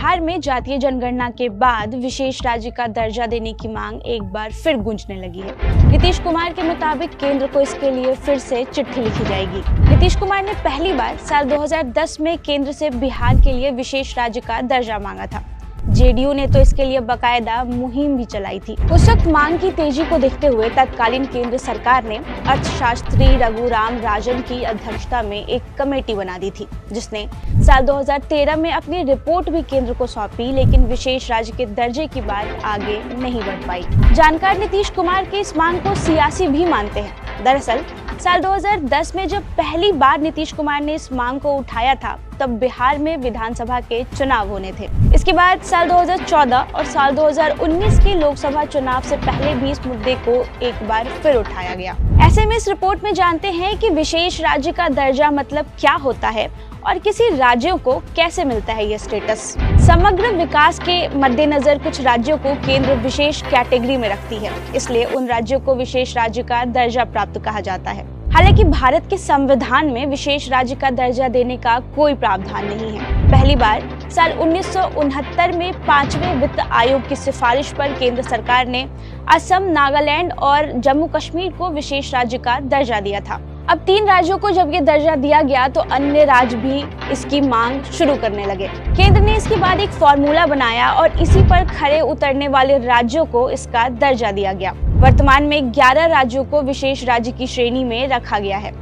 बिहार में जातीय जनगणना के बाद विशेष राज्य का दर्जा देने की मांग एक बार फिर गूंजने लगी है। नीतीश कुमार के मुताबिक केंद्र को इसके लिए फिर से चिट्ठी लिखी जाएगी। नीतीश कुमार ने पहली बार साल 2010 में केंद्र से बिहार के लिए विशेष राज्य का दर्जा मांगा था। जेडीयू ने तो इसके लिए बकायदा मुहिम भी चलाई थी। उस वक्त मांग की तेजी को देखते हुए तत्कालीन केंद्र सरकार ने अर्थशास्त्री रघुराम राजन की अध्यक्षता में एक कमेटी बना दी थी, जिसने साल 2013 में अपनी रिपोर्ट भी केंद्र को सौंपी, लेकिन विशेष राज्य के दर्जे की बात आगे नहीं बढ़ पाई। जानकार नीतीश कुमार की इस मांग को सियासी भी मानते हैं। दरअसल साल 2010 में जब पहली बार नीतीश कुमार ने इस मांग को उठाया था, तब बिहार में विधानसभा के चुनाव होने थे। इसके बाद साल 2014 और साल 2019 के लोकसभा चुनाव से पहले भी इस मुद्दे को एक बार फिर उठाया गया। ऐसे में इस रिपोर्ट में जानते हैं कि विशेष राज्य का दर्जा मतलब क्या होता है और किसी राज्यों को कैसे मिलता है ये स्टेटस। समग्र विकास के मद्देनजर कुछ राज्यों को केंद्र विशेष कैटेगरी में रखती है, इसलिए उन राज्यों को विशेष राज्य का दर्जा प्राप्त कहा जाता है। हालांकि भारत के संविधान में विशेष राज्य का दर्जा देने का कोई प्रावधान नहीं है। पहली बार साल 1969 में 5वें वित्त आयोग की सिफारिश पर केंद्र सरकार ने असम, नागालैंड और जम्मू कश्मीर को विशेष राज्य का दर्जा दिया था। अब 3 राज्यों को जब ये दर्जा दिया गया तो अन्य राज्य भी इसकी मांग शुरू करने लगे। केंद्र ने इसके बाद एक फॉर्मूला बनाया और इसी पर खरे उतरने वाले राज्यों को इसका दर्जा दिया गया। वर्तमान में 11 राज्यों को विशेष राज्य की श्रेणी में रखा गया है।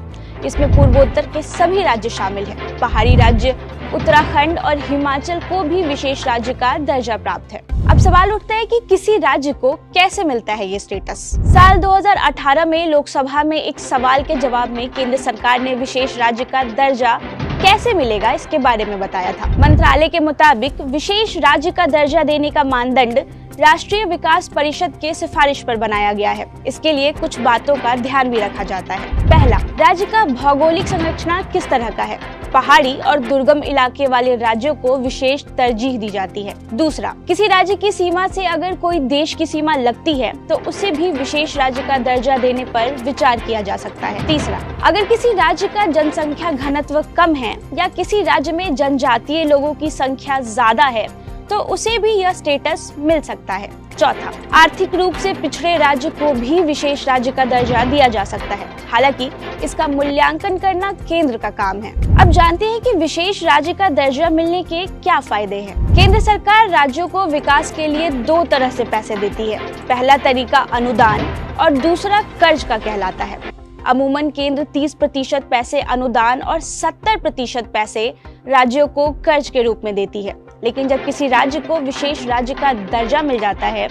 इसमें पूर्वोत्तर के सभी राज्य शामिल हैं। पहाड़ी राज्य उत्तराखंड और हिमाचल को भी विशेष राज्य का दर्जा प्राप्त है। अब सवाल उठता है कि किसी राज्य को कैसे मिलता है ये स्टेटस। साल 2018 में लोकसभा में एक सवाल के जवाब में केंद्र सरकार ने विशेष राज्य का दर्जा कैसे मिलेगा इसके बारे में बताया था। मंत्रालय के मुताबिक विशेष राज्य का दर्जा देने का मानदंड राष्ट्रीय विकास परिषद के सिफारिश पर बनाया गया है। इसके लिए कुछ बातों का ध्यान भी रखा जाता है। पहला, राज्य का भौगोलिक संरचना किस तरह का है। पहाड़ी और दुर्गम इलाके वाले राज्यों को विशेष तरजीह दी जाती है। दूसरा, किसी राज्य की सीमा से अगर कोई देश की सीमा लगती है तो उसे भी विशेष राज्य का दर्जा देने पर विचार किया जा सकता है। तीसरा, अगर किसी राज्य का जनसंख्या घनत्व कम है या किसी राज्य में जनजातीय लोगों की संख्या ज्यादा है तो उसे भी यह स्टेटस मिल सकता है। चौथा, आर्थिक रूप से पिछड़े राज्य को भी विशेष राज्य का दर्जा दिया जा सकता है। हालांकि इसका मूल्यांकन करना केंद्र का काम है। अब जानते हैं कि विशेष राज्य का दर्जा मिलने के क्या फायदे हैं। केंद्र सरकार राज्यों को विकास के लिए 2 तरह से पैसे देती है। पहला तरीका अनुदान और दूसरा कर्ज का कहलाता है। अमूमन केंद्र 30% पैसे अनुदान और 70% पैसे राज्यों को कर्ज के रूप में देती है। लेकिन जब किसी राज्य को विशेष राज्य का दर्जा मिल जाता है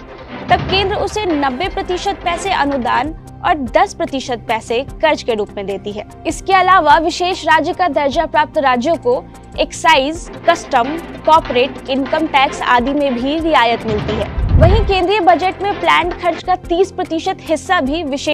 तब केंद्र उसे 90% पैसे अनुदान और 10% पैसे कर्ज के रूप में देती है। इसके अलावा विशेष राज्य का दर्जा प्राप्त राज्यों को excise, custom, corporate income tax आदि में भी रियायत मिलती है। वहीं केंद्रीय बजट में प्लान्ड खर्च का 30% हिस्सा भी विशेष